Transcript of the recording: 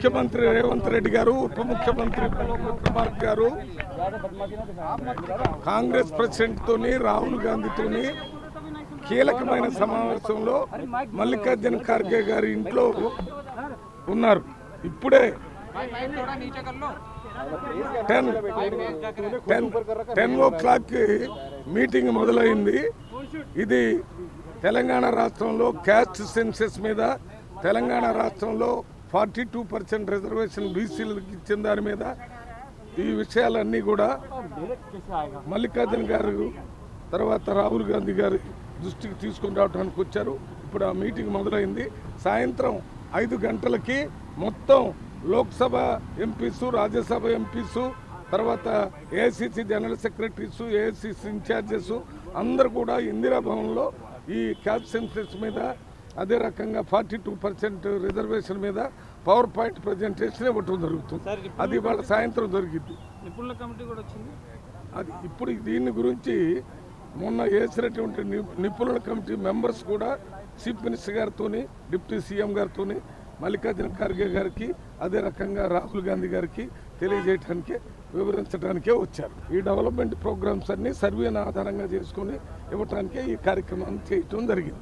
ముఖ్యమంత్రి రేవంత్ రెడ్డి గారు, ఉప ముఖ్యమంత్రి కుమార్ గారు కాంగ్రెస్ ప్రెసిడెంట్ తోని రాహుల్ గాంధీతోని కీలకమైన సమావేశంలో మల్లికార్జున ఖార్గే గారి ఇంట్లో ఉన్నారు. ఇప్పుడే 10 o'clock మీటింగ్ మొదలైంది. ఇది తెలంగాణ రాష్ట్రంలో క్యాస్ట్ సెన్సెస్ మీద తెలంగాణ రాష్ట్రంలో 42% రిజర్వేషన్ బీసీలకు ఇచ్చిన దాని మీద ఈ విషయాలన్నీ కూడా మల్లికార్జున గారు తర్వాత రాహుల్ గాంధీ గారి దృష్టికి తీసుకుని రావడానికి వచ్చారు. ఇప్పుడు ఆ మీటింగ్ మొదలైంది. సాయంత్రం 5 గంటలకి మొత్తం లోక్సభ ఎంపీసు, రాజ్యసభ ఎంపీసు, తర్వాత AICC general secretaries, AICC in-charges అందరూ కూడా ఇందిరాభవన్లో ఈ క్యాస్ట్ సెన్సెస్ మీద, అదే రకంగా 42% రిజర్వేషన్ మీద పవర్ పాయింట్ ప్రజెంటేషన్ ఇవ్వటం జరుగుతుంది. అది ఇవాళ సాయంత్రం జరిగింది. నిపుణుల కమిటీ కూడా వచ్చింది. అది ఇప్పుడు దీని గురించి మొన్న వేసినటువంటి నిపుణుల కమిటీ మెంబర్స్ కూడా చీఫ్ మినిస్టర్ గారితో, డిప్యూటీ సీఎం గారితో, మల్లికార్జున ఖార్గే గారికి, అదే రకంగా రాహుల్ గాంధీ గారికి తెలియజేయడానికే, వివరించడానికే వచ్చారు. ఈ డెవలప్మెంట్ ప్రోగ్రామ్స్ అన్ని సర్వేను ఆధారంగా చేసుకుని ఇవ్వటానికే ఈ కార్యక్రమాన్ని చేయటం జరిగింది.